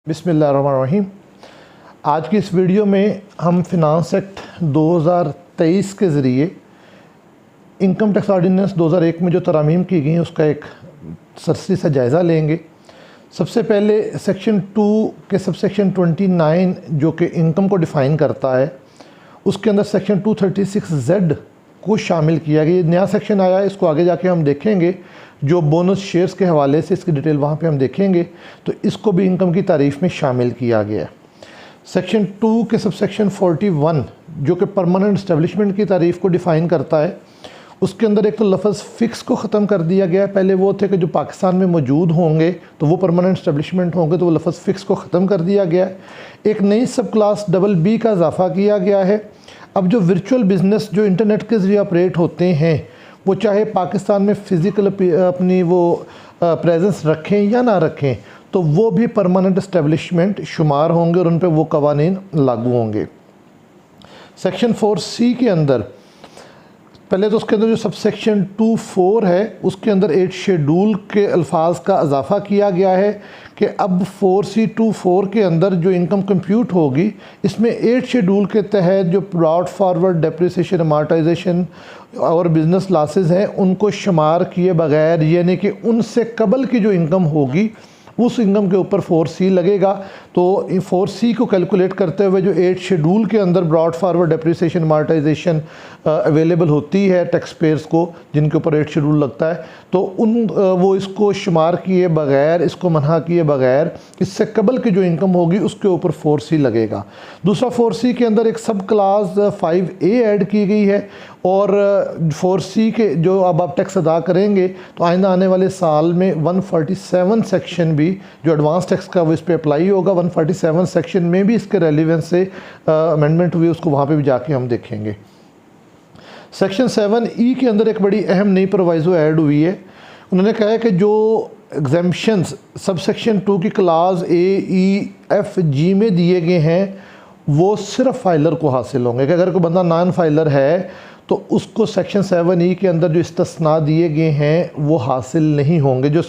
बिस्मिल्लाहिर्रहमानिर्रहीम। आज की इस वीडियो में हम फिनांस एक्ट 2023 के ज़रिए इनकम टैक्स ऑर्डिनेंस 2001 में जो तरामीम की गई हैं उसका एक सरसरी सा जायज़ा लेंगे। सबसे पहले सेक्शन 2 के सबसेक्शन 29 जो कि इनकम को डिफ़ाइन करता है, उसके अंदर सेक्शन 236Z को शामिल किया गया। ये नया सेक्शन आया है, इसको आगे जाके हम देखेंगे। जो बोनस शेयर्स के हवाले से इसकी डिटेल वहाँ पे हम देखेंगे, तो इसको भी इनकम की तारीफ़ में शामिल किया गया है। सेक्शन 2 के सबसेक्शन 41 जो कि परमानेंट इस्टेब्लिशमेंट की तारीफ़ को डिफ़ाइन करता है, उसके अंदर एक तो लफ्ज़ फ़िक्स को ख़त्म कर दिया गया है। पहले वो थे कि जो पाकिस्तान में मौजूद होंगे तो वो परमानेंट इस्टेब्लिशमेंट होंगे, तो वो लफ्ज़ फ़िक्स को ख़त्म कर दिया गया है। एक नई सब क्लास BB का इजाफ़ा किया गया है। अब जो वर्चुअल बिज़नेस जो इंटरनेट के ज़रिए ऑपरेट होते हैं, वो चाहे पाकिस्तान में फ़िज़िकल अपनी वो प्रेजेंस रखें या ना रखें, तो वो भी परमानेंट इस्टेब्लिशमेंट शुमार होंगे और उन पर वो कवानीन लागू होंगे। सेक्शन 4C के अंदर पहले तो उसके अंदर जो सबसेक्शन 24 है, उसके अंदर 8 शेड्यूल के अल्फाज का इजाफ़ा किया गया है कि अब 4C24 के अंदर जो इनकम कंप्यूट होगी, इसमें 8 शेड्यूल के तहत जो ब्रॉड फॉरवर्ड डेप्रिसिएशन, अमार्टाइजेशन और बिज़नेस लॉसेस हैं, उनको शुमार किए बगैर, यानी कि उनसे कबल की जो इनकम होगी उस इनकम के ऊपर 4C लगेगा। तो 4C को कैलकुलेट करते हुए जो 8 शेड्यूल के अंदर ब्रॉड फॉरवर्ड डेप्रिसिएशन, अमार्टाइजेशन अवेलेबल होती है टैक्स पेयर्स को, जिनके ऊपर 8 शेड्यूल लगता है, तो वो इसको शुमार किए बगैर, इसको मना किए बगैर, इससे कबल की जो इनकम होगी उसके ऊपर 4C लगेगा। दूसरा 4C के अंदर एक सब क्लास 5A ऐड की गई है, और 4C के जो अब आप टैक्स अदा करेंगे तो आइंदा आने वाले साल में 147 सेक्शन भी जो एडवांस टैक्स का वो इस पर अप्लाई होगा। 147 सेक्शन में भी इसके रेलिवेंस से अमेंडमेंट हुई, उसको वहाँ पे भी जाके हम देखेंगे। सेक्शन 7E के अंदर एक बड़ी अहम नई प्रोवाइज़ो ऐड हुई है। उन्होंने कहा है कि जो एग्जाम्पशंस सब सेक्शन 2 की class A, E, F, G में दिए गए हैं, वो सिर्फ फाइलर को हासिल होंगे। कि अगर कोई बंदा नॉन फाइलर है तो उसको सेक्शन 7E के अंदर जो इस्तिस्ना दिए गए हैं वो हासिल नहीं होंगे। जो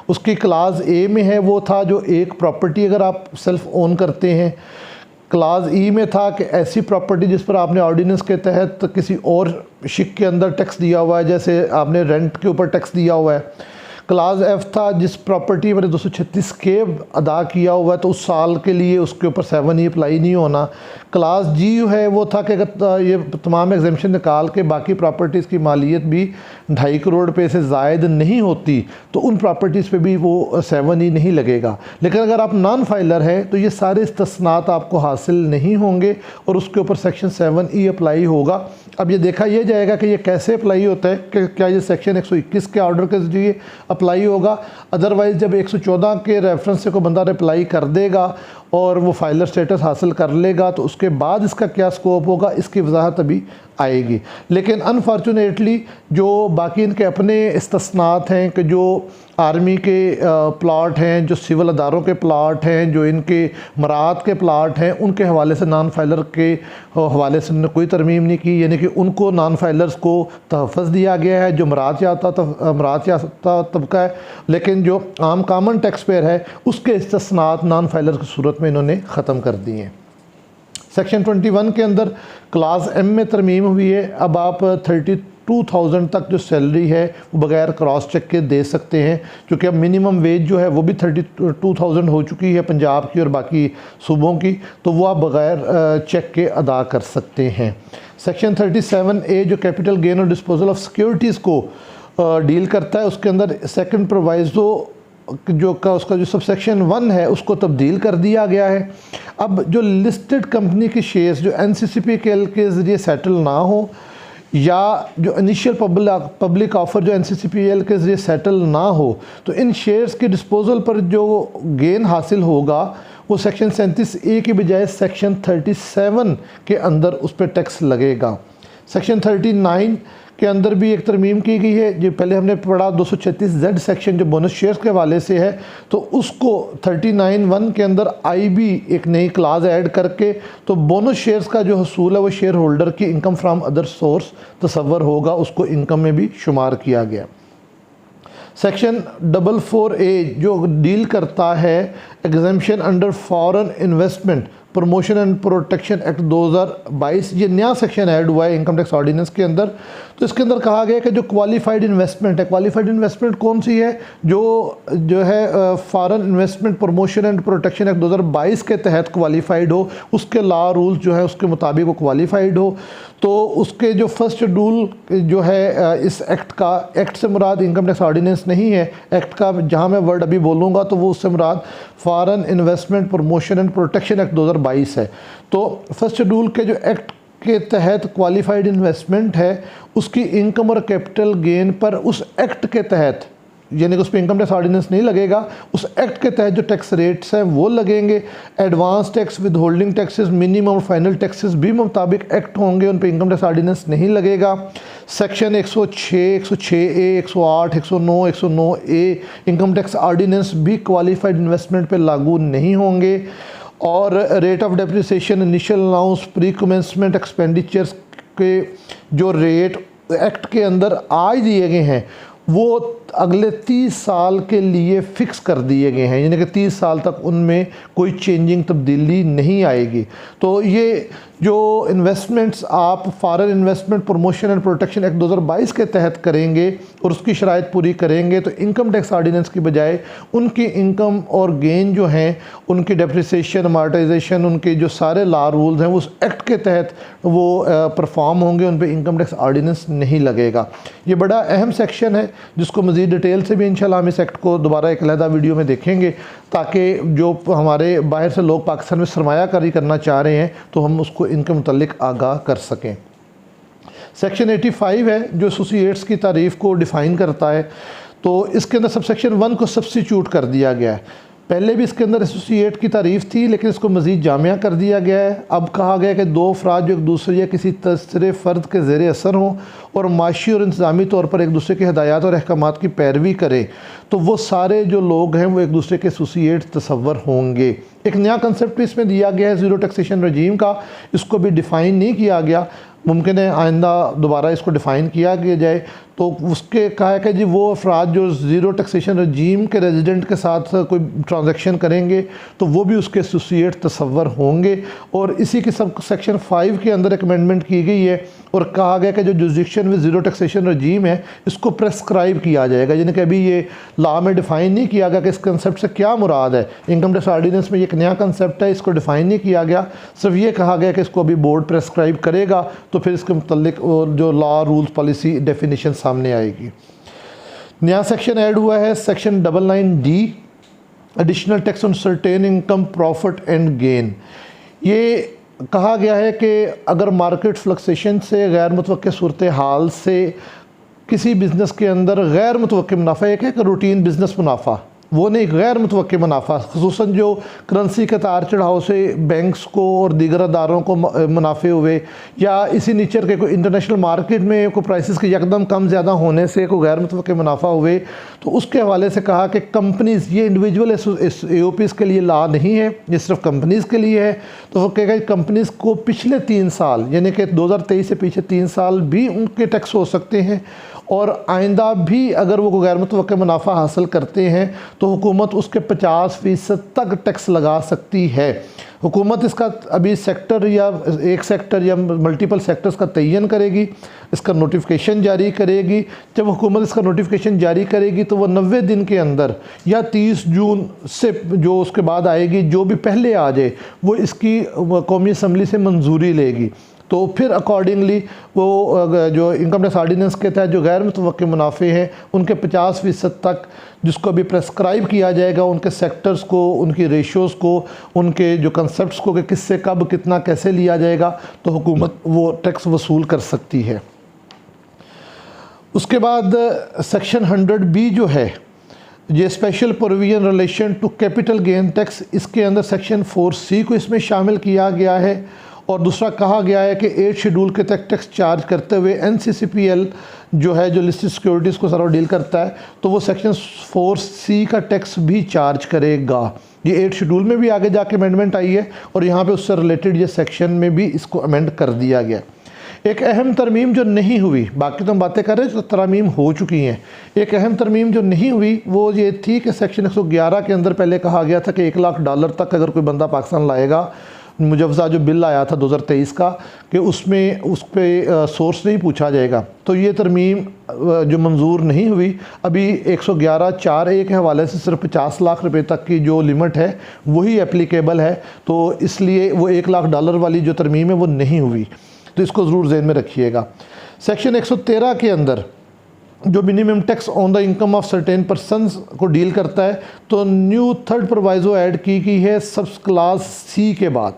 उसकी क्लास A में है वो था जो एक प्रॉपर्टी अगर आप सेल्फ ओन करते हैं। क्लास E में था कि ऐसी प्रॉपर्टी जिस पर आपने ऑर्डिनेंस के तहत किसी और शिक के अंदर टैक्स दिया हुआ है, जैसे आपने रेंट के ऊपर टैक्स दिया हुआ है। क्लास F था जिस प्रॉपर्टी मैंने 236K अदा किया हुआ है, तो उस साल के लिए उसके ऊपर 7E अप्लाई नहीं होना। क्लास G है वो था कि अगर ये तमाम एग्जाम्पशन निकाल के बाकी प्रॉपर्टीज़ की मालियत भी 2.5 करोड़ रुपये से ज़ायद नहीं होती, तो उन प्रॉपर्टीज़ पे भी वो 7E नहीं लगेगा। लेकिन अगर आप नॉन फाइलर हैं तो ये सारे इस्तिस्नात आपको हासिल नहीं होंगे और उसके ऊपर सेक्शन 7E अप्लाई होगा। अब ये देखा यह जाएगा कि ये कैसे अप्लाई होता है, कि क्या ये सेक्शन 121 के ऑर्डर के जरिए अप्लाई होगा। अदरवाइज़ जब 114 के रेफरेंस से कोई बंदा अप्लाई कर देगा और वो फाइलर स्टेटस हासिल कर लेगा, तो उसके बाद इसका क्या स्कोप होगा, इसकी वजाहत अभी आएगी। लेकिन अनफॉर्चुनेटली जो बाकी इनके अपने इस्तिस्नात हैं कि जो आर्मी के प्लाट हैं, जो सिविल अदारों के प्लाट हैं, जो इनके मरात के प्लाट हैं, उनके हवाले से नॉन फाइलर के हवाले से उन्होंने कोई तरमीम नहीं की, यानी कि उनको नॉन फाइलर्स को तहफ़्फ़ुज़ दिया गया है जो मरात याफ्ता तबका है। लेकिन जो आम कॉमन टैक्स पेयर है उसके इस्तिस्नात नॉन फाइलर की सूरत में इन्होंने ख़त्म कर दिए हैं। सेक्शन 21 के अंदर क्लास M में तरमीम हुई है। अब आप 32,000 तक जो सैलरी है वो बग़ैर क्रॉस चेक के दे सकते हैं, क्योंकि अब मिनिमम वेज जो है वो भी 32,000 हो चुकी है पंजाब की और बाकी सूबों की, तो वो आप बग़ैर चेक के अदा कर सकते हैं। सेक्शन 37A जो कैपिटल गेन और डिस्पोजल ऑफ सिक्योरिटीज़ को डील करता है, उसके अंदर सेकंड प्रोवाइज़ो उसका जो सबसेक्शन 1 है उसको तब्दील कर दिया गया है। अब जो लिस्टेड कंपनी के शेयर्स जो NCCPL के ज़रिए सेटल ना हो, या जो इनिशियल पब्लिक ऑफ़र जो NCCPL के ज़रिए सेटल ना हो, तो इन शेयर्स के डिस्पोजल पर जो गेन हासिल होगा वो सेक्शन 37A के बजाय सेक्शन 37 के अंदर उस पर टैक्स लगेगा। सेक्शन 39 के अंदर भी एक तरमीम की गई है। जो पहले हमने पढ़ा 236Z सेक्शन जो बोनस शेयर्स के हवाले से है, तो उसको 39(1) के अंदर IB एक नई क्लास ऐड करके तो बोनस शेयर्स का जो हसूल है वो शेयर होल्डर की इनकम फ्राम अदर सोर्स तसव्वुर होगा, उसको इनकम में भी शुमार किया गया। सेक्शन 444A जो डील करता है exemption under foreign investment promotion and protection act 2022, ये नया सेक्शन ऐड हुआ है इनकम टैक्स ऑर्डिनेंस के अंदर। तो इसके अंदर कहा गया कि जो क्वालिफाइड इन्वेस्टमेंट है, क्वालिफाइड इन्वेस्टमेंट कौन सी है, जो है foreign investment promotion and protection act 2022 के तहत क्वालिफाइड हो, उसके लॉ रूल्स जो है उसके मुताबिक वो क्वालिफाइड हो। तो उसके जो फर्स्ट शेड्यूल जो है इस एक्ट का, एक्ट से मुराद इनकम टैक्स ऑर्डिनेंस नहीं है, एक्ट का जहाँ मैं वर्ड अभी बोलूँगा तो वो उससे मुराद foreign investment promotion and protection act 2022 है। तो फर्स्ट शेड्यूल के जो एक्ट के तहत क्वालिफाइड इन्वेस्टमेंट है उसकी इनकम और कैपिटल गेन पर उस एक्ट के तहत, यानी कि उस पर इनकम टैक्स ऑर्डिनेंस नहीं लगेगा, उस एक्ट के तहत जो टैक्स रेट्स हैं वो लगेंगे। Advance tax, with holding taxes, minimum और फाइनल टैक्सेस भी मुताबिक एक्ट होंगे, उन पर इनकम टैक्स ऑर्डिनेंस नहीं लगेगा। Section 106, 106A, 108, 109, 109A income tax ordinance भी क्वालिफाइड इन्वेस्टमेंट पर लागू नहीं होंगे। और rate of depreciation, initial allowance, pre commencement expenditures के जो रेट एक्ट के अंदर आज दिए गए हैं वो अगले 30 साल के लिए फ़िक्स कर दिए गए हैं, यानी कि 30 साल तक उनमें कोई चेंजिंग तब्दीली नहीं आएगी। तो ये जो इन्वेस्टमेंट्स आप foreign investment promotion and protection act 2022 के तहत करेंगे और उसकी शराइत पूरी करेंगे तो इनकम टैक्स ऑर्डिनेंस की बजाय उनकी इनकम और गेन जो हैं, उनकी डेप्रिसिएशन, अमॉर्टाइजेशन, उनके जो सारे लॉ रूल्स हैं वो उस एक्ट के तहत वो परफॉर्म होंगे, उन पर इनकम टैक्स ऑर्डिनेंस नहीं लगेगा। ये बड़ा अहम सेक्शन है जिसको मज़ीद डिटेल से भी इंशाल्लाह हम इस एक्ट को दोबारा एक अलहदा वीडियो में देखेंगे, ताकि जो हमारे बाहर से लोग पाकिस्तान में सरमायाकारी करना चाह रहे हैं तो हम उसको इनके मुतल्लिक आगाह कर सकें। सेक्शन 85 है जो एसोसिएट्स की तारीफ़ को डिफ़ाइन करता है। तो इसके अंदर सब सेक्शन 1 को सब्स्टिट्यूट कर दिया गया है। पहले भी इसके अंदर एसोसिएट की तारीफ़ थी लेकिन इसको मज़ीद जामिया कर दिया गया है। अब कहा गया कि दो अफराद जो एक दूसरे या किसी तीसरे फ़र्द के ज़ेर असर हों और माशी और इंतज़ामी तौर पर एक दूसरे के हिदायत और अहकामात की पैरवी करें तो वो सारे जो लोग हैं वो एक दूसरे के एसोसिएट तस्वर होंगे। एक नया कंसेप्ट भी इसमें दिया गया है ज़ीरो टैक्सेशन रजीम का, इसको भी डिफ़ाइन नहीं किया गया, मुमकिन है आइंदा दोबारा इसको डिफ़ाइन किया जाए। तो उसके कहा है कि जी वो अफराद जो ज़ीरो टैक्सेशन रजीम के रेजिडेंट के साथ कोई ट्रांजैक्शन करेंगे तो वो भी उसके एसोसिएट तस्वर होंगे। और इसी के सब सेक्शन 5 के अंदर एक अमेंडमेंट की गई है और कहा गया कि जो जुरिसडिक्शन विद ज़ीरो टैक्सेशन रजीम है इसको प्रेस्क्राइब किया जाएगा, यानी कि अभी ये लॉ में डिफ़ाइन नहीं किया गया कि इस कंसेप्ट से क्या मुराद है। इनकम टैक्स ऑर्डिनेंस में एक नया कंसेप्ट है, इसको डिफ़ाइन नहीं किया गया, सिर्फ ये कहा गया कि इसको अभी बोर्ड प्रेस्क्राइब करेगा तो फिर इसके मुतल्लिक जो लॉ रूल्स पॉलिसी डेफिनेशन सामने आएगी। नया सेक्शन ऐड हुआ है section 99D additional tax on certain income profit and gain. ये कहा गया है कि अगर मार्केट फ्लक्सेशन से, गैर मुतवक्के सूरत हाल से किसी बिज़नेस के अंदर गैर मुतवक्के मुनाफा, एक है कि रूटीन बिज़नेस मुनाफा, वो नहीं, गैर मुतवक्के मुनाफा, खुसूसन जो करेंसी के तार चढ़ाव से बैंक्स को और दीगर अदारों को मुनाफे हुए या इसी नेचर के कोई इंटरनेशनल मार्केट में कोई प्राइसेस के यकदम कम ज़्यादा होने से कोई गैर मुतवक्के मुनाफा हुए, तो उसके हवाले से कहा कि कंपनीज़, ये इंडिविजुअल AOPs के लिए लॉ नहीं है, ये सिर्फ कंपनीज़ के लिए है। तो वो कहेगा कंपनीज़ को पिछले 3 साल यानी कि 2023 से पीछे 3 साल भी उनके टैक्स हो सकते हैं और आइंदा भी अगर वो गैर मुतवक्के मुनाफा हासिल करते हैं तो हुकूमत उसके 50% तक टैक्स लगा सकती है। हुकूमत इसका अभी सेक्टर या एक सेक्टर या मल्टीपल सेक्टर्स का तयन करेगी, इसका नोटिफिकेशन जारी करेगी। जब हुकूमत इसका नोटिफिकेशन जारी करेगी तो वो 90 दिन के अंदर या 30 जून से जो उसके बाद आएगी, जो भी पहले आ जाए वो इसकी कौमी असम्बली से मंजूरी लेगी। तो फिर अकॉर्डिंगली वो जो इनकम टैक्स ऑर्डिनेंस के तहत जो गैर मुतवक्के मुनाफे हैं उनके 50% तक जिसको अभी प्रेस्क्राइब किया जाएगा, उनके सेक्टर्स को, उनकी रेशोज़ को, उनके जो कंसेप्ट्स को कि किससे कब कितना कैसे लिया जाएगा, तो हुकूमत वो टैक्स वसूल कर सकती है। उसके बाद सेक्शन 100B जो है ये special provision relation to capital gain tax, इसके अंदर सेक्शन 4C को इसमें शामिल किया गया है। और दूसरा कहा गया है कि 8 शेड्यूल के तक टैक्स चार्ज करते हुए NCCPL जो है, जो लिस्टेड सिक्योरिटीज़ को सारा डील करता है, तो वो सेक्शन 4C का टैक्स भी चार्ज करेगा। ये 8 शेड्यूल में भी आगे जाके अमेंडमेंट आई है और यहाँ पे उससे रिलेटेड ये सेक्शन में भी इसको अमेंड कर दिया गया। एक अहम तरमीम जो नहीं हुई, बाकी तो हम बातें कर रहे हैं जो तरमीम हो चुकी हैं, एक अहम तरमीम जो नहीं हुई वो ये थी कि सेक्शन 111 के अंदर पहले कहा गया था कि $1 लाख तक अगर कोई बंदा पाकिस्तान लाएगा, मुजवज़ा जो बिल आया था 2023 का, कि उसमें उस पर सोर्स नहीं पूछा जाएगा, तो ये तरमीम जो मंजूर नहीं हुई। अभी 111(4)(a) के हवाले से सिर्फ $50 लाख तक की जो लिमिट है वही एप्लीकेबल है, तो इसलिए वो $1 लाख वाली जो तरमीम है वो नहीं हुई, तो इसको ज़रूर ज़हन में रखिएगा। सेक्शन 113 के अंदर जो minimum tax on the income of certain persons को डील करता है, तो न्यू थर्ड प्रोवाइज़ो ऐड की गई है सब क्लास सी के बाद,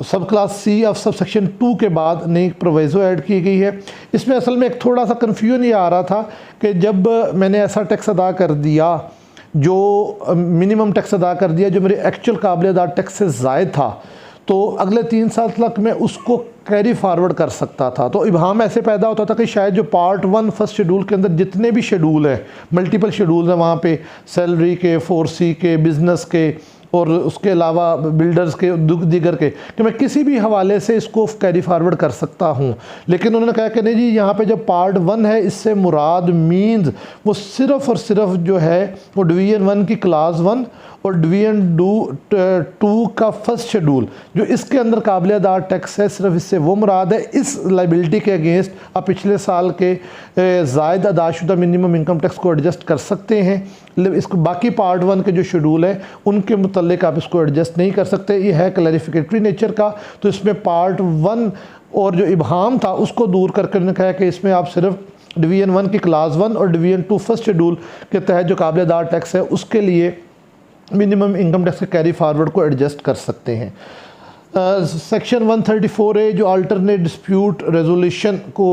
sub class C of sub section 2 के बाद नई प्रोवाइज़ो ऐड की गई है। इसमें असल में एक थोड़ा सा कन्फ्यूजन ये आ रहा था कि जब मैंने ऐसा टैक्स अदा कर दिया, जो मिनिमम टैक्स अदा कर दिया जो मेरे एक्चुअल काबिल अदा टैक्स से ज़ायद था, तो अगले 3 साल तक मैं उसको कैरी फारवर्ड कर सकता था। तो इबहाम ऐसे पैदा होता था कि शायद जो पार्ट 1 फर्स्ट शेड्यूल के अंदर जितने भी शेड्यूल हैं, मल्टीपल शेड्यूल हैं वहाँ पे, सैलरी के, 4C के, बिज़नेस के और उसके अलावा बिल्डर्स के, दीगर के, कि मैं किसी भी हवाले से इसको कैरी फारवर्ड कर सकता हूँ। लेकिन उन्होंने कहा कि नहीं जी, यहाँ पे जो पार्ट 1 है इससे मुराद मीन्स वो सिर्फ़ और सिर्फ जो है वो डिवीज़न 1 की क्लास 1 और डिवीज़न 2 का फर्स्ट शेड्यूल जो इसके अंदर काबिल अदा टैक्स है, सिर्फ इससे वो मुराद है। इस लाइबिलिटी के अगेंस्ट आप पिछले साल के ज़ायद अदाशुदा मिनिमम इनकम टैक्स को एडजस्ट कर सकते हैं। इसको बाकी पार्ट 1 के जो शेड्यूल है उनके मुतल्लिक आप इसको एडजस्ट नहीं कर सकते। ये है क्लैरिफिकेटरी नेचर का, तो इसमें पार्ट 1 और जो इबहाम था उसको दूर करके उन्होंने कहा कि इसमें आप सिर्फ डिवीज़न 1 की क्लास 1 और डिवीज़न 2 फर्स्ट शेड्यूल के तहत जो काबिल अदा टैक्स है उसके लिए मिनिमम इनकम टैक्स के कैरी फारवर्ड को एडजस्ट कर सकते हैं। सेक्शन 134A जो अल्टरनेट डिस्प्यूट रेजोल्यूशन को,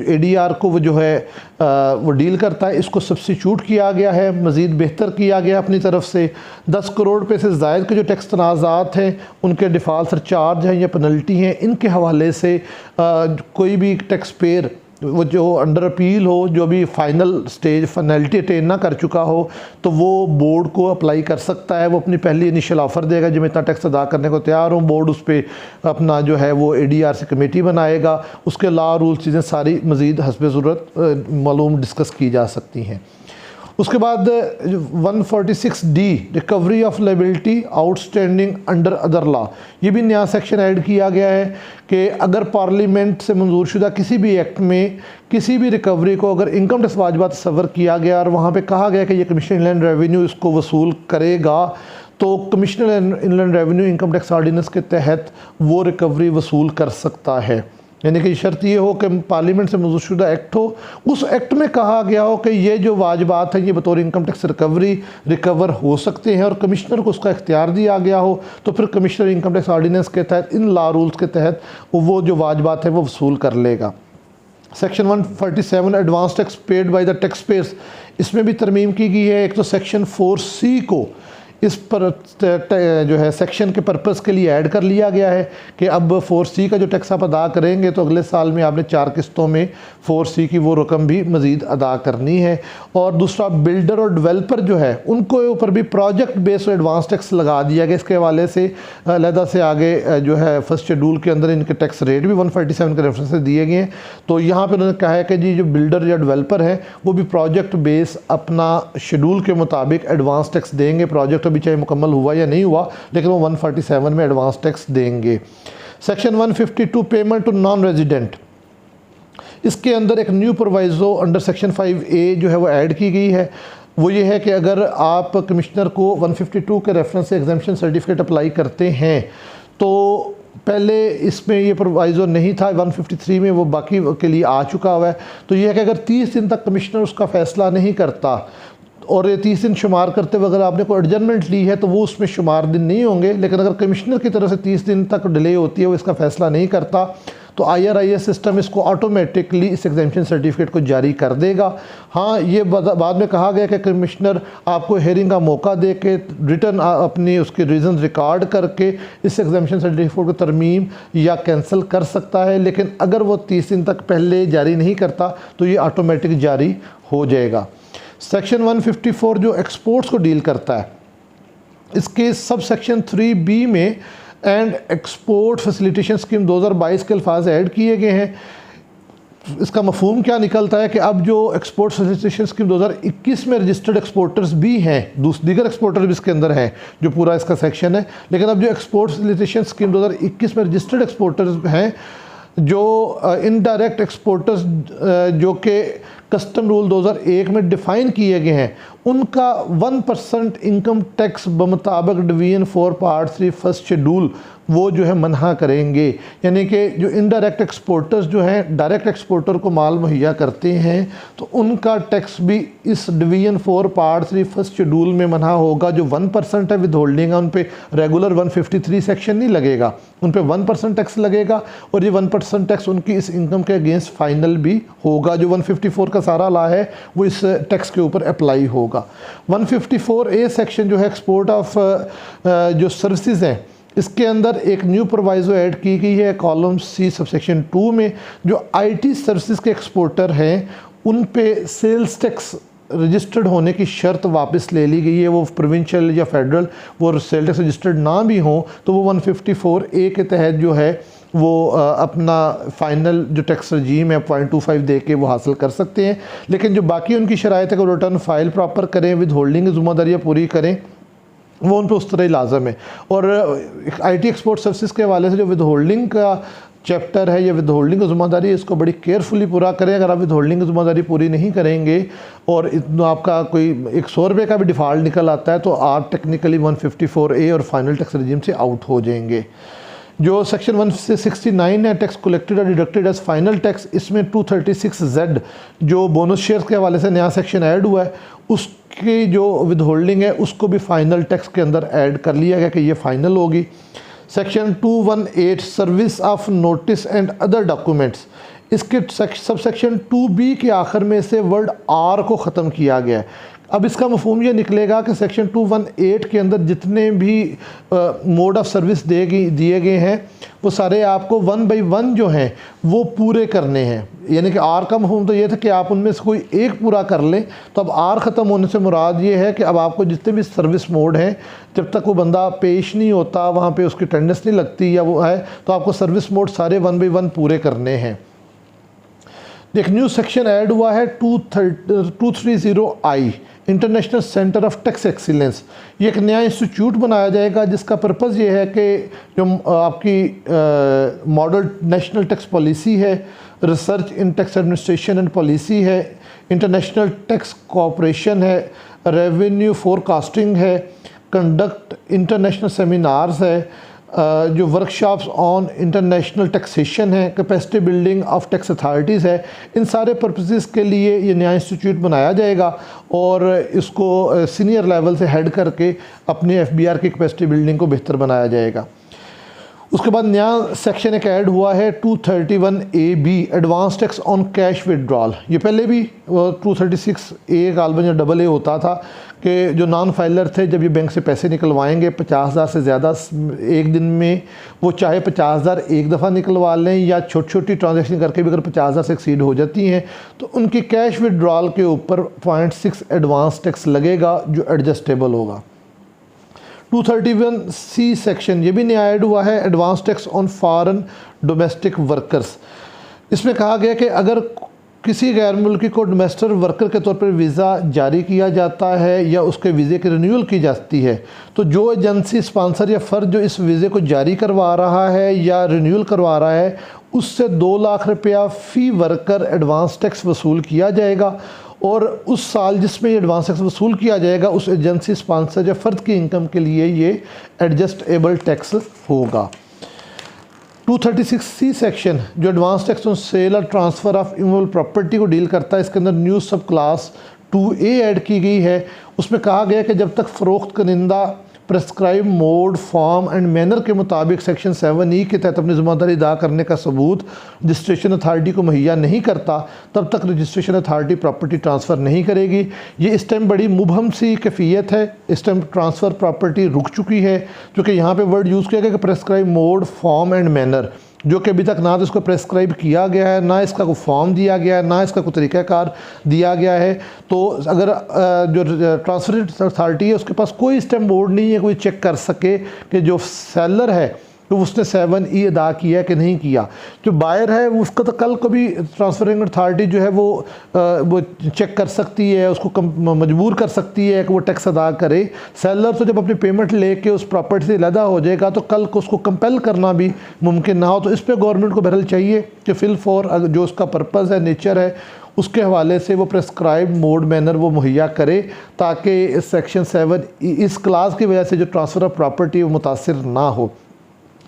ADR को वो जो है वो डील करता है, इसको सब्स्टिट्यूट किया गया है, मज़ीद बेहतर किया गया अपनी तरफ से। 10 करोड़ रुपये से ज़ायद के जो टैक्स तनाज़ात हैं उनके डिफ़ॉल्ट सरचार्ज हैं या पेनल्टी हैं, इनके हवाले से कोई भी टैक्स पेयर वो जो अंडर अपील हो, जो भी फ़ाइनल स्टेज फाइनलिटी अटेन ना कर चुका हो, तो वो बोर्ड को अप्लाई कर सकता है। वो अपनी पहली इनिशियल ऑफ़र देगा जो मैं इतना टैक्स अदा करने को तैयार हूँ, बोर्ड उस पर अपना जो है वो ADR से कमेटी बनाएगा, उसके लॉ रूल चीज़ें सारी मज़ीद हस्ब ज़रूरत मालूम डिस्कस की जा सकती हैं। उसके बाद 146D recovery of liability outstanding under other law, ये भी नया सेक्शन ऐड किया गया है कि अगर पार्लियामेंट से मंजूर शुदा किसी भी एक्ट में किसी भी रिकवरी को अगर इनकम टैक्स वाजिबात तस्वर किया गया और वहाँ पे कहा गया कि ये कमिश्नर इनलैंड रेवेन्यू इसको वसूल करेगा, तो commissioner inland revenue income tax ordinance के तहत वो रिकवरी वसूल कर सकता है। यानी कि शर्त ये हो कि पार्लियामेंट से मंजूर शुदा एक्ट हो, उस एक्ट में कहा गया हो कि ये जो वाजिबात हैं ये बतौर इनकम टैक्स रिकवर हो सकते हैं और कमिश्नर को उसका इख्तियार दिया गया हो, तो फिर कमिश्नर इनकम टैक्स ऑर्डिनेंस के तहत इन लॉ रूल्स के तहत वो जो वाजिबात है वो वसूल कर लेगा। Section 147 advance tax paid by the tax payers, इसमें भी तरमीम की गई है। एक तो सेक्शन 4C को इस पर जो है सेक्शन के पर्पस के लिए ऐड कर लिया गया है कि अब 4C का जो टैक्स आप अदा करेंगे तो अगले साल में आपने 4 किस्तों में 4C की वो रकम भी मज़ीद अदा करनी है। और दूसरा बिल्डर और डेवलपर जो है उनको ऊपर भी प्रोजेक्ट बेस्ड एडवांस टैक्स लगा दिया गया। इसके हवाले से अलहदा से आगे जो है फर्स्ट शेड्यूल के अंदर इनके टैक्स रेट भी 147 के रेफरेंस से दिए गए हैं। तो यहाँ पर उन्होंने कहा है कि जी जो बिल्डर या डेवलपर है वो भी प्रोजेक्ट बेस अपना शेड्यूल के मुताबिक एडवांस टैक्स देंगे। प्रोजेक्ट अभी चाहे मुकम्मल हुआ या नहीं हुआ लेकिन वो 147 में एडवांस टैक्स देंगे। Section 152 payment to non resident, इसके अंदर एक new proviso under section 5A जो है वो ऐड की गई है। वो ये है कि अगर आप कमिश्नर को 152 के रेफरेंस से एग्जेम्पशन सर्टिफिकेट अप्लाई करते हैं तो पहले इसमें ये प्रोवाइजो नहीं था, 153 में वो बाकी के लिए आ चुका हुआ है। तो ये है कि अगर 30 दिन तक कमिश्नर उसका फ़ैसला नहीं करता और ये 30 दिन शुमार करते हुए अगर आपने कोई एडजमेंट ली है तो वो उसमें शुमार दिन नहीं होंगे। लेकिन अगर कमिश्नर की तरफ से 30 दिन तक डिले होती है, वो इसका फ़ैसला नहीं करता, तो IRIS सिस्टम इसको ऑटोमेटिकली इस एग्जेम्पशन सर्टिफिकेट को जारी कर देगा। हाँ, ये बाद में कहा गया कि कमिश्नर आपको हेयरिंग का मौका दे के रिटर्न अपनी उसके रीज़न रिकॉर्ड करके इस एग्जेम्पशन सर्टिफिकेट को तरमीम या कैंसिल कर सकता है। लेकिन अगर वो 30 दिन तक पहले जारी नहीं करता तो ये ऑटोमेटिक जारी हो जाएगा। सेक्शन 154 जो एक्सपोर्ट्स को डील करता है, इसके सब सेक्शन 3B में एंड एक्सपोर्ट फैसिलिटेशन स्कीम 2022 के अल्फाज ऐड किए गए हैं। इसका मफहूम क्या निकलता है कि अब जो एक्सपोर्ट फैसिलिटेशन स्कीम 2021 में रजिस्टर्ड एक्सपोर्टर्स भी हैं, दीगर एक्सपोर्टर भी इसके अंदर हैं, जो पूरा इसका सेक्शन है, लेकिन अब जो एक्सपोर्ट फैसिलिटेशन स्कीम 2021 में रजिस्टर्ड एक्सपोर्टर्स हैं, जो इनडायरेक्ट एक्सपोर्टर्स जो कि कस्टम रूल 2001 में डिफ़ाइन किए गए हैं, उनका 1% इनकम टैक्स बमुताबिक डिवीजन 4 पार्ट 3 फर्स्ट शेड्यूल वो जो है मना करेंगे। यानी कि जो इनडायरेक्ट एक्सपोर्टर्स जो हैं डायरेक्ट एक्सपोर्टर को माल मुहैया करते हैं तो उनका टैक्स भी इस डिवीजन 4 पार्ट 3 फर्स्ट शेड्यूल में मना होगा। जो 1% है विद होल्डिंग है, उन पे रेगुलर 153 सेक्शन नहीं लगेगा, उन पे 1% टैक्स लगेगा और ये 1% टैक्स उनकी इस इनकम के अगेंस्ट फाइनल भी होगा। जो 154 का सारा ला है वो इस टैक्स के ऊपर अप्लाई होगा। 154A सेक्शन जो है एक्सपोर्ट ऑफ जो सर्विसेज हैं, इसके अंदर एक न्यू प्रोवाइजो ऐड की गई है कॉलम C सबसेक्शन 2 में। जो IT सर्विसेज के एक्सपोर्टर हैं उन पे सेल्स टैक्स रजिस्टर्ड होने की शर्त वापस ले ली गई है। वो प्रोविंशियल या फेडरल वो सेल टैक्स रजिस्टर्ड ना भी हों तो वो 154A के तहत जो है वो अपना फ़ाइनल जो टैक्स रजीम है 0.25 दे के वो हासिल कर सकते हैं। लेकिन जो बाकी उनकी शराइत है कि रिटर्न फाइल प्रॉपर करें, विद होल्डिंग की ज़िम्मेदारियाँ पूरी करें, वो उन पर उस तरह ही लाजम है। और IT एक्सपोर्ट सर्विसेज के हवाले से जो विद होल्डिंग का चैप्टर है या विद होल्डिंग की ज़िम्मेदारी है, इसको बड़ी केयरफुली पूरा करें। अगर आप विद होल्डिंग की ज़िम्मेदारी पूरी नहीं करेंगे और आपका कोई 100 रुपये का भी डिफ़ॉल्ट निकल आता है तो आप टेक्निकली 154A और फाइनल टैक्स रजीम से आउट हो जाएंगे। जो सेक्शन 169 है टैक्स कलेक्टेड और डिडक्टेड एज फाइनल टैक्स, इसमें 236Z जो बोनस शेयर्स के हवाले से नया सेक्शन ऐड हुआ है, उसकी जो विद होल्डिंग है उसको भी फाइनल टैक्स के अंदर ऐड कर लिया गया कि ये फ़ाइनल होगी। Section 218 service of notice and other documents, इसके सब सेक्शन 2B के आखिर में से वर्ड R को ख़त्म किया गया है। अब इसका मफहूम ये निकलेगा कि सेक्शन 218 के अंदर जितने भी मोड ऑफ सर्विस दिए गए हैं वो सारे आपको 1 बाई 1 जो हैं वो पूरे करने हैं। यानी कि R का मफहूम तो ये था कि आप उनमें से कोई एक पूरा कर लें, तो अब R ख़त्म होने से मुराद ये है कि अब आपको जितने भी सर्विस मोड हैं, जब तक वो बंदा पेश नहीं होता, वहाँ पे उसकी अटेंडेंस नहीं लगती या वो है, तो आपको सर्विस मोड सारे 1 बाई 1 पूरे करने हैं। एक न्यू सेक्शन ऐड हुआ है 230I international centre of tax excellence. ये एक नया इंस्टीट्यूट बनाया जाएगा जिसका पर्पज़ ये है कि जो आपकी मॉडल नेशनल टैक्स पॉलिसी है, research in tax administration and policy है, इंटरनेशनल टैक्स कोऑपरेशन है, रेवेन्यू फोरकास्टिंग है, कंडक्ट इंटरनेशनल सेमिनार्स है, जो वर्कशॉप्स ऑन इंटरनेशनल टैक्सेशन है, capacity building of tax authorities है, इन सारे पर्पसेस के लिए ये नया इंस्टीट्यूट बनाया जाएगा और इसको सीनियर लेवल से हेड करके अपने FBR की कैपेसिटी बिल्डिंग को बेहतर बनाया जाएगा। उसके बाद नया सेक्शन एक ऐड हुआ है 231AB advance tax on cash withdrawal. ये पहले भी 236A गालबन या AA होता था कि जो नॉन फाइलर थे जब ये बैंक से पैसे निकलवाएंगे 50,000 से ज़्यादा एक दिन में, वो चाहे 50,000 एक दफ़ा निकलवा लें या छोटी छोटी ट्रांजैक्शन करके भी अगर 50,000 से एक्सीड हो जाती हैं तो उनकी कैश विड्रॉल के ऊपर 0.6 एडवांस टैक्स लगेगा जो एडजस्टेबल होगा। 231C सेक्शन ये भी नया ऐड हुआ है advance tax on foreign domestic workers. इसमें कहा गया कि अगर किसी गैर मुल्की को डोमेस्टिक वर्कर के तौर पर वीज़ा जारी किया जाता है या उसके वीज़े की रिन्यूअल की जाती है तो जो एजेंसी स्पॉन्सर या फ़र्द जो इस वीज़े को जारी करवा रहा है या रिन्यूअल करवा रहा है उससे 2 लाख रुपया फ़ी वर्कर एडवांस टैक्स वसूल किया जाएगा और उस साल जिसमें ये एडवांस टैक्स वसूल किया जाएगा उस एजेंसी स्पॉन्सर या फ़र्द की इनकम के लिए ये एडजस्टेबल टैक्स होगा। 236C सेक्शन जो एडवांस टैक्स ऑन सेल और ट्रांसफ़र ऑफ इमूवेबल प्रॉपर्टी को डील करता है, इसके अंदर न्यू सब क्लास 2A ऐड की गई है। उसमें कहा गया कि जब तक फ़रोख्त कनिंदा prescribe mode form and manner के मुताबिक सेक्शन 7E के तहत अपनी ज़िम्मेदारी अदा करने का सबूत रजिस्ट्रेशन अथॉरिटी को मुहैया नहीं करता तब तक रजिस्ट्रेशन अथॉरिटी प्रॉपर्टी ट्रांसफ़र नहीं करेगी। ये इस टाइम बड़ी मुबहम सी कैफियत है, इस टाइम ट्रांसफ़र प्रॉपर्टी रुक चुकी है क्योंकि यहाँ पे वर्ड यूज़ किया गया कि prescribe mode form and manner, जो कि अभी तक ना तो इसको प्रेस्क्राइब किया गया है, ना इसका कोई फॉर्म दिया गया है, ना इसका कोई तरीक़ाकार दिया गया है। तो अगर जो ट्रांसफर अथॉरिटी है उसके पास कोई स्टैम्प बोर्ड नहीं है कोई चेक कर सके कि जो सेलर है तो उसने 7E अदा किया कि नहीं किया। जो बायर है वो उसका तो कल को भी ट्रांसफरिंग अथॉरिटी जो है वो चेक कर सकती है, उसको मजबूर कर सकती है कि वो टैक्स अदा करे। सेलर तो जब अपनी पेमेंट लेके उस प्रॉपर्टी से अलहदा हो जाएगा तो कल को उसको कंपेल करना भी मुमकिन ना हो। तो इस पर गवर्नमेंट को बहरहाल चाहिए कि फिल फॉर जो उसका पर्पज़ है, नेचर है, उसके हवाले से वो प्रेस्क्राइब मोड मैनर वो मुहैया करे, ताकि सेक्शन 7 इस क्लास की वजह से जो ट्रांसफ़र ऑफ प्रॉपर्टी वो मुतासिर ना हो।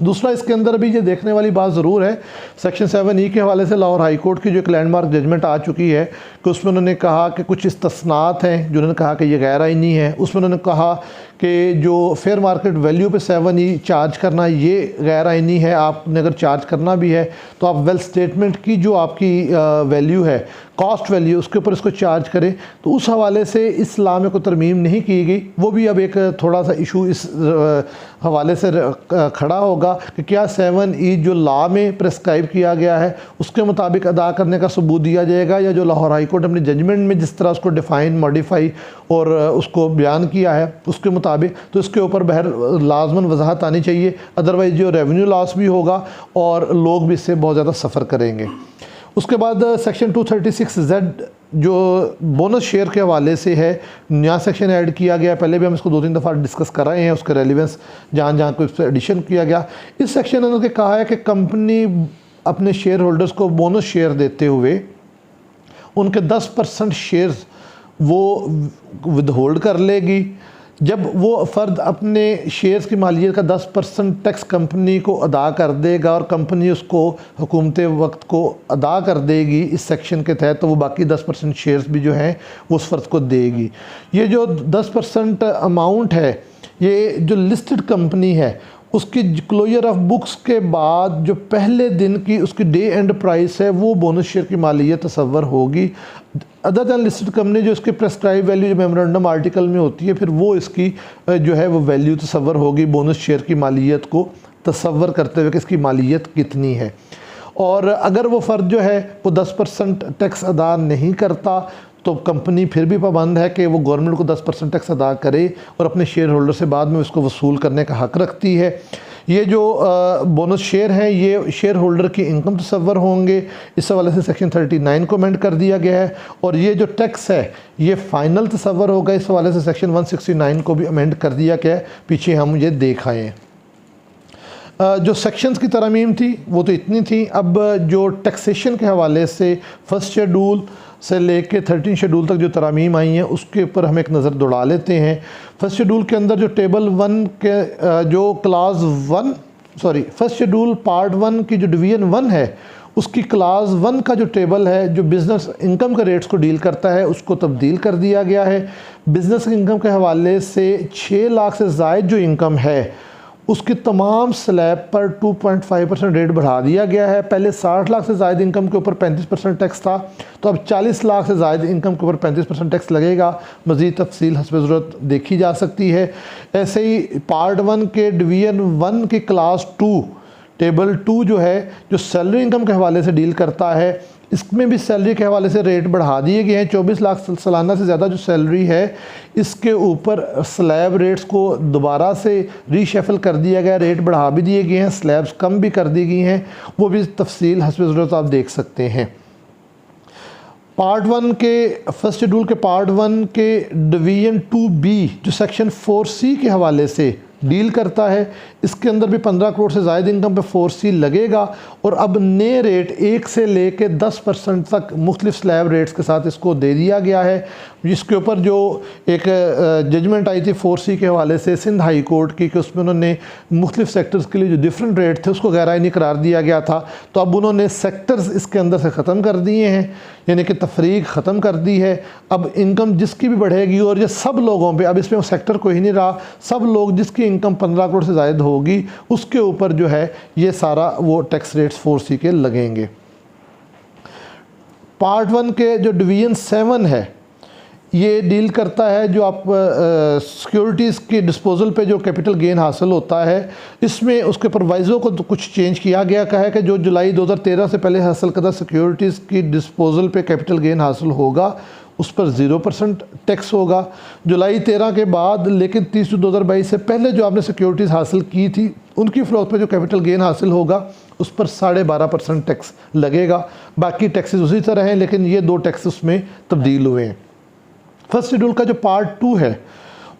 दूसरा, इसके अंदर भी ये देखने वाली बात ज़रूर है, सेक्शन 7E के हवाले से लाहौर हाई कोर्ट की जो एक लैंडमार्क जजमेंट आ चुकी है कि उसमें उन्होंने कहा कि कुछ इस्तस्नात हैं जो उन्होंने कहा कि ये गैर आइनी है। उसमें उन्होंने कहा कि जो फेयर मार्केट वैल्यू पे 7E चार्ज करना ये गैर आइनी है। आपने अगर चार्ज करना भी है तो आप वेल्थ स्टेटमेंट की जो आपकी वैल्यू है, कॉस्ट वैल्यू, उसके ऊपर इसको चार्ज करें। तो उस हवाले से इस लॉ में कोई तरमीम नहीं की गई। वो भी अब एक थोड़ा सा इशू इस हवाले से खड़ा होगा कि क्या 7E जो लॉ में प्रेस्क्राइब किया गया है उसके मुताबिक अदा करने का सबूत दिया जाएगा, या जो लाहौर हाई कोर्ट अपनी जजमेंट में जिस तरह उसको डिफ़ाइन, मॉडिफाई और उसको बयान किया है उसके मुताबिक। तो इसके ऊपर बहर लाजमन वजाहत आनी चाहिए, अदरवाइज़ जो रेवेन्यू लॉस भी होगा और लोग भी इससे बहुत ज़्यादा सफ़र करेंगे। उसके बाद सेक्शन 236Z जो बोनस शेयर के हवाले से है, नया सेक्शन ऐड किया गया। पहले भी हम इसको 2-3 दफ़ा डिस्कस कर रहे हैं, उसके रेलिवेंस जहाँ जहाँ को इस पर एडिशन किया गया। इस सेक्शन में उन्होंने कहा है कि कंपनी अपने शेयर होल्डर्स को बोनस शेयर देते हुए उनके 10% शेयर्स वो विदहोल्ड कर लेगी। जब वो फ़र्द अपने शेयर्स की मालियत का 10% टैक्स कंपनी को अदा कर देगा और कंपनी उसको हुकूमत वक्त को अदा कर देगी इस सेक्शन के तहत, तो वो बाकी 10% शेयर्स भी जो हैं वो उस फ़र्द को देगी। ये जो 10% अमाउंट है, ये जो लिस्टेड कंपनी है उसकी क्लोजर ऑफ बुक्स के बाद जो पहले दिन की उसकी डे एंड प्राइस है वो बोनस शेयर की मालियत तस्वर होगी। अदर दैन लिस्टेड कंपनी जो इसकी प्रेस्क्राइब वैल्यू जो मेमोरेंडम आर्टिकल में होती है, फिर वो इसकी जो है वो वैल्यू तस्वर होगी बोनस शेयर की मालियत को तस्वर करते हुए कि इसकी मालियत कितनी है। और अगर वो फ़र्द जो है वो 10% टैक्स अदा नहीं करता तो कंपनी फिर भी पाबंद है कि वो गवर्नमेंट को 10% टैक्स अदा करे और अपने शेयर होल्डर से बाद में उसको वसूल करने का हक़ रखती है। ये जो बोनस शेयर हैं ये शेयर होल्डर की इनकम तस्वर होंगे। इस हवाले से सेक्शन 39 को अमेंड कर दिया गया है। और ये जो टैक्स है ये फ़ाइनल तस्वर होगा। इस हवाले से सेक्शन 169 को भी अमेंड कर दिया गया है। पीछे हम ये देख आए हैं। जो सेक्शंस की तरमीम थी वो तो इतनी थी। अब जो टैक्सेशन के हवाले से फर्स्ट शेड्यूल से लेके 13 शेड्यूल तक जो तरमीम आई हैं उसके ऊपर हम एक नज़र दौड़ा लेते हैं। फर्स्ट शेड्यूल के अंदर जो टेबल 1 के जो क्लास 1 फर्स्ट शेड्यूल पार्ट 1 की जो डिवीजन 1 है उसकी क्लास 1 का जो टेबल है जो बिज़नेस इनकम के रेट्स को डील करता है उसको तब्दील कर दिया गया है। बिज़नेस इनकम के हवाले से 6 लाख से ज़ायद जो इनकम है उसकी तमाम स्लैब पर 2.5% रेट बढ़ा दिया गया है। पहले 60 लाख से ज़ायद इनकम के ऊपर 35% टैक्स था, तो अब 40 लाख से ज़ायद इनकम के ऊपर 35% टैक्स लगेगा। मज़ीद तफसील हस्ब ज़रूरत देखी जा सकती है। ऐसे ही पार्ट 1 के डिवीजन 1 की क्लास 2 टेबल 2 जो है जो सैलरी इनकम के हवाले से डील करता है, इसमें भी सैलरी के हवाले से रेट बढ़ा दिए गए हैं। 24 लाख सालाना से ज़्यादा जो सैलरी है इसके ऊपर स्लैब रेट्स को दोबारा से रीशफल कर दिया गया, रेट बढ़ा भी दिए गए हैं, स्लैब्स कम भी कर दी गई हैं। वो भी तफसील हस्ब ज़रूरत आप देख सकते हैं। पार्ट 1 के फर्स्ट शेड्यूल के पार्ट 1 के डिवीजन 2B जो सेक्शन 4C के हवाले से डील करता है, इसके अंदर भी 15 करोड़ से ज़ायद इनकम पे 4C लगेगा। और अब नए रेट 1 से लेके 10% तक मुख्तलिफ स्लैब रेट्स के साथ इसको दे दिया गया है। जिसके ऊपर जो एक जजमेंट आई थी 4C के हवाले से सिंध हाई कोर्ट की कि उसमें उन्होंने मुख्तलिफ सेक्टर्स के लिए जो डिफरेंट रेट थे उसको गैर आइनी करार दिया गया था। तो अब उन्होंने सेक्टर्स इसके अंदर से ख़त्म कर दिए हैं, यानी कि तफरीक ख़त्म कर दी है। अब इनकम जिसकी भी बढ़ेगी और ये सब लोगों पे, अब इसमें सेक्टर कोई नहीं रहा, सब लोग जिसकी इनकम 15 करोड़ से ज़ायद होगी उसके ऊपर जो है ये सारा वो टैक्स रेट्स 4C के लगेंगे। पार्ट 1 के जो डिवीजन 7 है ये डील करता है जो आप सिक्योरिटीज़ की डिस्पोजल पे जो कैपिटल गेन हासिल होता है, इसमें उसके प्रोवाइज़ो को तो कुछ चेंज किया गया है कि जो जुलाई 2013 से पहले हासिल करदा सिक्योरिटीज़ की डिस्पोजल पे कैपिटल गेन हासिल होगा उस पर 0% टैक्स होगा। जुलाई 13 के बाद लेकिन 30 जून 2022 से पहले जो आपने सिक्योरिटीज़ हासिल की थी उनकी फ़रोख्त पर जो कैपिटल गेन हासिल होगा उस पर 12.5% टैक्स लगेगा। बाकी टैक्सेस उसी तरह हैं, लेकिन ये 2 टैक्स उसमें तब्दील हुए हैं। फर्स्ट शेड्यूल का जो पार्ट 2 है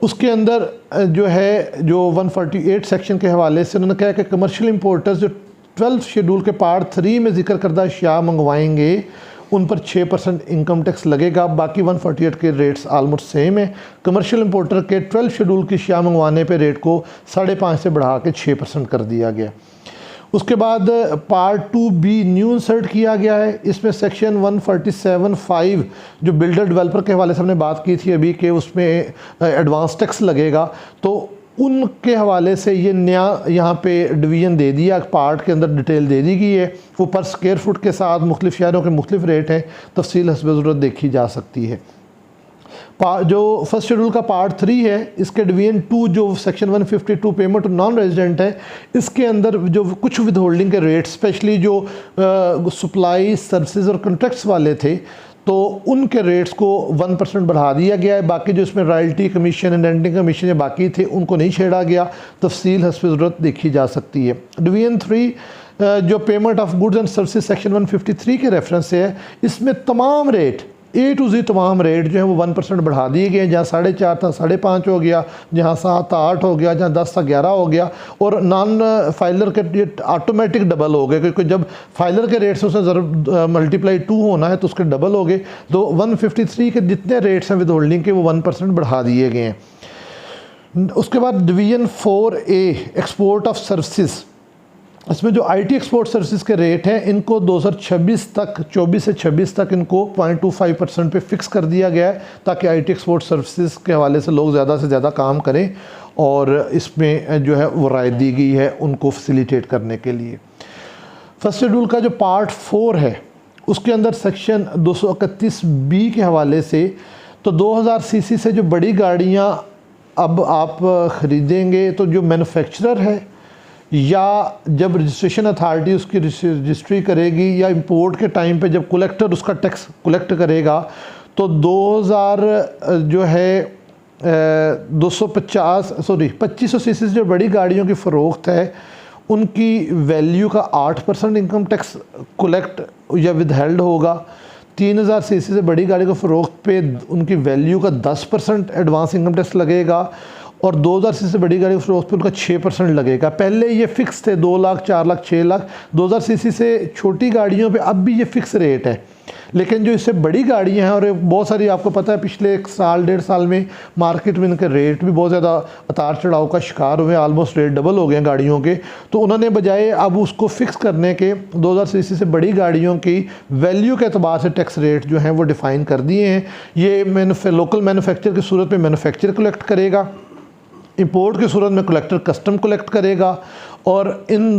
उसके अंदर जो 148 सेक्शन के हवाले से उन्होंने कहा कि कमर्शियल इंपोर्टर्स जो 12 शेड्यूल के पार्ट 3 में जिक्र करदा अशिया मंगवाएंगे उन पर 6% इनकम टैक्स लगेगा। बाकी 148 के रेट्स आलमोस्ट सेम है। कमर्शियल इंपोर्टर के 12 शेड्यूल की अशिया मंगवाने पे रेट को 5.5 से बढ़ा के 6% कर दिया गया। उसके बाद पार्ट 2B न्यू इंसर्ट किया गया है। इसमें सेक्शन 147(5) जो बिल्डर डेवलपर के हवाले से हमने बात की थी अभी कि उसमें एडवांस टैक्स लगेगा, तो उनके हवाले से ये नया यहाँ पे डिवीज़न दे दिया, पार्ट के अंदर डिटेल दे दी गई है। वो पर स्क्वायर फुट के साथ मुख्तलिफ शहरों के मुख्तलिफ रेट हैं, तफसील हस्ब ज़रूरत देखी जा सकती है। जो फर्स्ट शेड्यूल का पार्ट 3 है इसके डिवीजन 2 जो section 152 payment to non resident है, इसके अंदर जो कुछ विद होल्डिंग के रेट स्पेशली जो सप्लाई सर्विसेज और कॉन्ट्रैक्ट्स वाले थे तो उनके रेट्स को 1% बढ़ा दिया गया है। बाकी जो इसमें royalty commission and renting commission या बाकी थे उनको नहीं छेड़ा गया, तफसील हस्ब ज़रूरत देखी जा सकती है। डिवीजन 3 जो payment of goods and services section 153 के रेफरेंस से है, इसमें तमाम रेट A to Z तमाम रेट जो है वो 1% बढ़ा दिए गए। जहाँ 4.5 था 5.5 हो गया, जहाँ 7 था 8 हो गया, जहाँ 10 था 11 हो गया, और नॉन फाइलर के ऑटोमेटिक डबल हो गए, क्योंकि जब फाइलर के रेट से उसने ज़रूर मल्टीप्लाई 2 होना है तो उसके डबल हो गए। तो 153 के जितने रेट्स हैं विद होल्डिंग के वो 1% बढ़ा दिए गए हैं। उसके बाद division 4A export of services, इसमें जो IT एक्सपोर्ट सर्विसेज के रेट हैं इनको 2026 तक 24 से 26 तक इनको 0.25% पे फिक्स कर दिया गया है, ताकि IT एक्सपोर्ट सर्विसेज के हवाले से लोग ज़्यादा से ज़्यादा काम करें, और इसमें जो है वो राय दी गई है उनको फैसिलिटेट करने के लिए। फर्स्ट शेड्यूल का जो पार्ट 4 है उसके अंदर सेक्शन 231B के हवाले से, तो 2000 सीसी से जो बड़ी गाड़ियाँ अब आप ख़रीदेंगे तो जो मैन्युफैक्चरर है या जब रजिस्ट्रेशन अथॉरिटी उसकी रजिस्ट्री करेगी या इंपोर्ट के टाइम पे जब कलेक्टर उसका टैक्स कलेक्ट करेगा, तो 2000 जो है 2500 सीसी जो बड़ी गाड़ियों की फ़रोख्त है उनकी वैल्यू का 8% इनकम टैक्स कलेक्ट या विदहेल्ड होगा। 3000 सीसी से बड़ी गाड़ी को फ़रोख्त पे उनकी वैल्यू का 10% एडवांस इनकम टैक्स लगेगा, और 2000 सीसी से बड़ी गाड़ी फ़रोख्त पे उनका 6% लगेगा। पहले ये फ़िक्स थे 2 लाख 4 लाख 6 लाख। 2000 सीसी से छोटी गाड़ियों पे अब भी ये फ़िक्स रेट है, लेकिन जो इससे बड़ी गाड़ियां हैं और बहुत सारी आपको पता है पिछले 1 साल 1.5 साल में मार्केट में इनके रेट भी बहुत ज़्यादा उतार चढ़ाव का शिकार हुए, ऑलमोस्ट रेट डबल हो गए हैं गाड़ियों के। तो उन्होंने बजाय अब उसको फिक्स करने के 2000 सीसी से बड़ी गाड़ियों की वैल्यू के अतबार से टैक्स रेट जो हैं वो डिफ़ाइन कर दिए हैं। ये लोकल मैन्युफैक्चर की सूरत में मैन्युफैक्चर कलेक्ट करेगा, इंपोर्ट की सूरत में कलेक्टर कस्टम कलेक्ट करेगा, और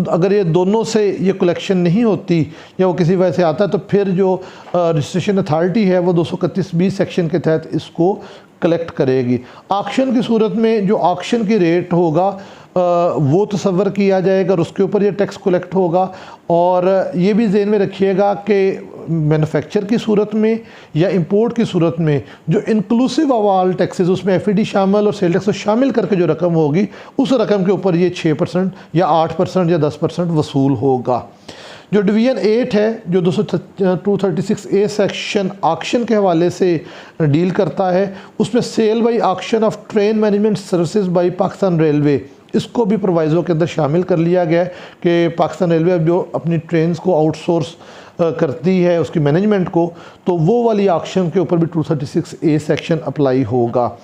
अगर ये दोनों से ये कलेक्शन नहीं होती या वो किसी वजह से आता है तो फिर जो रजिस्ट्रेशन अथॉरिटी है वो 231B सेक्शन के तहत इसको कलेक्ट करेगी। ऑक्शन की सूरत में जो ऑक्शन की रेट होगा वो तसव्वुर किया जाएगा और उसके ऊपर ये टैक्स कलेक्ट होगा। और ये भी ज़हन में रखिएगा कि मैन्युफैक्चर की सूरत में या इंपोर्ट की सूरत में जो इंक्लूसिव ऑफ ऑल टैक्सेस उसमें FED शामिल और सेल टैक्स को शामिल करके जो रकम होगी उस रकम के ऊपर ये 6% या 8% या 10% वसूल होगा। जो डिवीज़न 8 है जो 236A सेक्शन ऑक्शन के हवाले से डील करता है, उसमें sale by auction of train management services by Pakistan railway, इसको भी प्रोवाइज़ो के अंदर शामिल कर लिया गया है कि पाकिस्तान रेलवे अब जो अपनी ट्रेन्स को आउटसोर्स करती है उसकी मैनेजमेंट को, तो वो वाली ऑक्शन के ऊपर भी 236A सेक्शन अप्लाई होगा।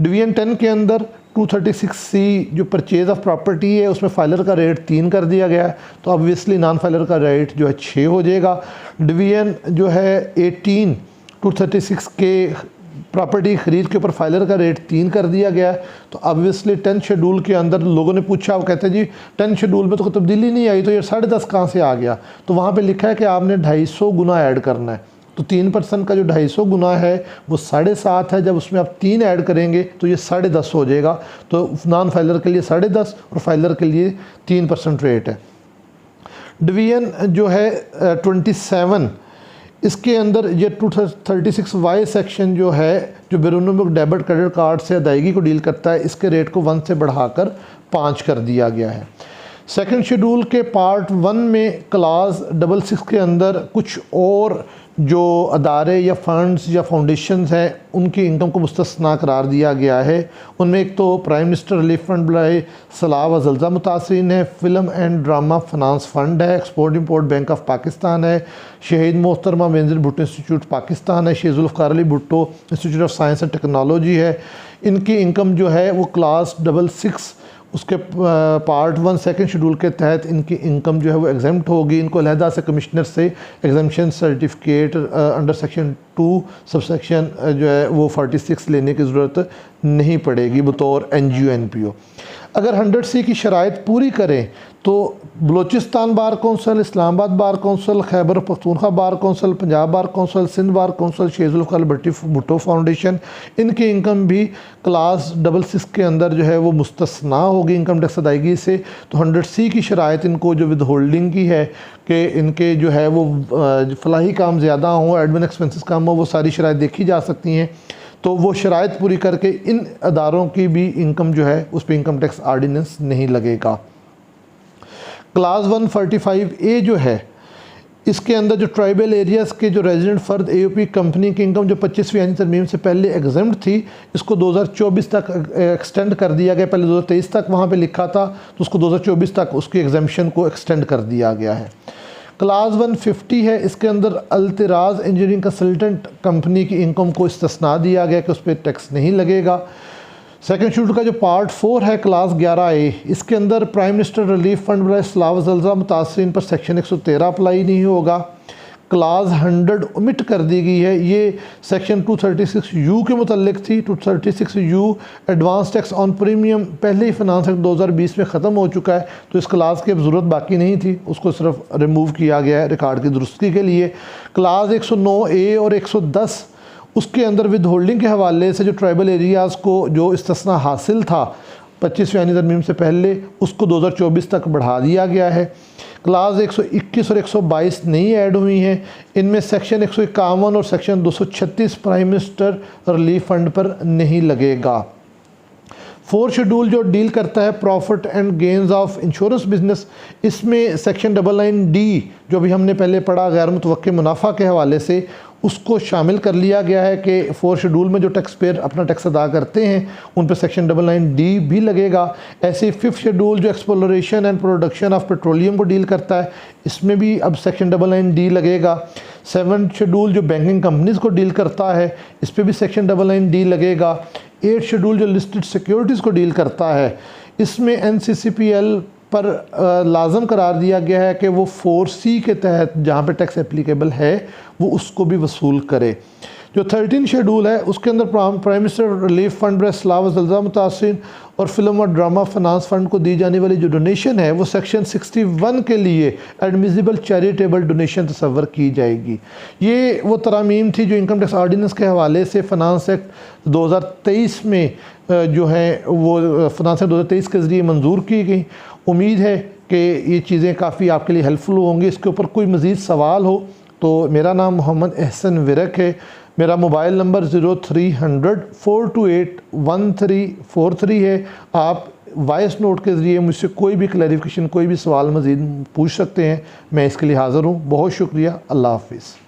डिवीज़न 10 के अंदर 236C जो परचेज़ ऑफ प्रॉपर्टी है उसमें फाइलर का रेट 3 कर दिया गया है, तो ऑब्वियसली नॉन फाइलर का रेट जो है 6 हो जाएगा। डिवीज़न जो है 18 236 के प्रॉपर्टी ख़रीद के ऊपर फाइलर का रेट 3 कर दिया गया है, तो ऑब्वियसली 10 शेड्यूल के अंदर लोगों ने पूछा, वो कहते हैं जी 10 शेड्यूल में तो कोई तब्दीली नहीं आई, तो ये 10.5 कहाँ से आ गया? तो वहाँ पे लिखा है कि आपने 250 गुना ऐड करना है, तो 3% का जो 250 गुना है वो 7.5 है, जब उसमें आप 3 ऐड करेंगे तो ये 10.5 हो जाएगा। तो नॉन फाइलर के लिए 10.5 और फाइलर के लिए 3% रेट है। डिवीज़न जो है 27 इसके अंदर ये 236Y सेक्शन जो है, जो बैरोनोमिक डेबिट क्रेडिट कार्ड से अदायगी को डील करता है, इसके रेट को 1 से बढ़ाकर 5 कर दिया गया है। सेकंड शेड्यूल के पार्ट 1 में क्लास 66 के अंदर कुछ और जो अदारे या फंड्स या फाउंडेशंस हैं उनकी इनकम को मुस्तस्ना करार दिया गया है। उनमें एक तो प्राइम मिनिस्टर रिलीफ फंड बराए सैलाब व ज़लज़ला मुतासरीन है, film and drama finance fund है, export import bank of Pakistan है, शहीद मोहतरमा बेनज़ीर भुट्टो इंस्टीट्यूट पाकिस्तान है, Sheikh Zulfikar Ali Bhutto institute of science and technology है। इनकी इनकम जो है वो क्लास 66 उसके पार्ट 1 सेकंड शेड्यूल के तहत इनकी इनकम जो है वो एग्जेम्प्ट होगी। इनको अलहदा से कमिश्नर से exemption certificate under section 2 subsection जो है वो 46 लेने की ज़रूरत नहीं पड़ेगी बतौर NGO NPO। अगर 100C की शराइत पूरी करें तो Balochistan bar council, Islamabad bar council, Khyber Pakhtunkhwa bar council, Punjab bar council, Sindh bar council, Shaikh Zulfikar Ali Bhutto foundation, इनकी इनकम भी क्लास 66 के अंदर जो है वो मुस्तस्ना होगी इनकम टैक्स अदायगी से। तो 100C की शराइत इनको जो विद होल्डिंग की है कि इनके जो है वो फलाही काम ज़्यादा हों, एडमिन एक्सपेंसेस कम हो, वो सारी शराइत देखी जा सकती हैं। तो वो शराइत पूरी करके इन अदारों की भी इनकम जो है उस पर इनकम टैक्स आर्डिनेंस नहीं लगेगा। क्लास 145A जो है, इसके अंदर जो ट्राइबल एरियाज़ के जो रेजिडेंट फ़र्द AOP कंपनी की इनकम जो 25वीं आईनी तरमीम से पहले एग्जेम्प्ट थी, इसको 2024 तक एक्सटेंड कर दिया गया। पहले 2023 तक वहाँ पे लिखा था, तो उसको 2024 तक उसकी एग्जेम्पशन को एक्सटेंड कर दिया गया है। क्लास 150 है, इसके अंदर अल्तराज इंजीनियरिंग कंसल्टेंट कंपनी की इनकम को इस्तिस्ना दिया गया कि उस पर टैक्स नहीं लगेगा। सेकंड शेड्यूल का जो पार्ट 4 है क्लास 11A, इसके अंदर प्राइम मिनिस्टर रिलीफ फंड बराए सैलाब व ज़लज़ला मुतासरीन पर सेक्शन 113 अप्लाई नहीं होगा। क्लास 100 ओमिट कर दी गई है, ये सेक्शन 236U के मुतल्लिक थी। 236U advance tax on premium पहले ही फिनांस एक्ट 2020 में ख़त्म हो चुका है, तो इस क्लास की अब ज़रूरत बाकी नहीं थी, उसको सिर्फ रिमूव किया गया है रिकॉर्ड की दुरुस्ती के लिए। क्लास 109A और 110 उसके अंदर विद होल्डिंग के हवाले से जो ट्राइबल एरियाज़ को जो इस्तिस्ना हासिल था 25वीं आईनी तरमीम से पहले, उसको 2024 तक बढ़ा दिया गया है। क्लास 121 और 122 नहीं ऐड हुई हैं। इनमें सेक्शन 151 और section 236 prime minister relief fund पर नहीं लगेगा। 4 शेड्यूल जो डील करता है profit and gains of insurance business, इसमें सेक्शन 99D जो भी हमने पहले पढ़ा गैर मुतवक्किल मुनाफा के हवाले से, उसको शामिल कर लिया गया है कि 4 शेड्यूल में जो टैक्स पेयर अपना टैक्स अदा करते हैं उन पर सेक्शन 99D भी लगेगा। ऐसे 5th शेड्यूल जो exploration and production of petroleum को डील करता है, इसमें भी अब सेक्शन 99D लगेगा। 7th शेड्यूल जो बैंकिंग कंपनीज़ को डील करता है, इस पर भी सेक्शन 99D लगेगा। 8th शेड्यूल जो लिस्टेड सिक्योरिटीज़ को डील करता है, इसमें NCCPL पर लाजम करार दिया गया है कि वो 4C के तहत जहाँ पे टैक्स एप्लीकेबल है वो उसको भी वसूल करे। जो 13 शेड्यूल है उसके अंदर प्राइम मिनिस्टर रिलीफ फंड बराए सैलाब व ज़लज़ला मुतासरीन और फिल्म और ड्रामा फिनांस फंड को दी जाने वाली जो डोनेशन है वो सेक्शन 61 के लिए एडमिसिबल चैरिटेबल डोनेशन तस्वर की जाएगी। ये वो तरामीम थी जो इनकम टैक्स आर्डिनेंस के हवाले से फिनांस एक्ट 2023 में जो है वो फिनांस एक्ट 2023 के ज़रिए मंजूर की गई। उम्मीद है कि ये चीज़ें काफ़ी आपके लिए हेल्पफुल होंगी। इसके ऊपर कोई मज़ीद सवाल हो तो मेरा नाम मोहम्मद एहसन विरक है। मेरा मोबाइल नंबर 0300 428 1343 है। आप वॉइस नोट के ज़रिए मुझसे कोई भी क्लैरिफिकेशन, कोई भी सवाल मज़ीद पूछ सकते हैं। मैं इसके लिए हाज़िर हूँ। बहुत शुक्रिया। अल्लाह हाफ़िज़।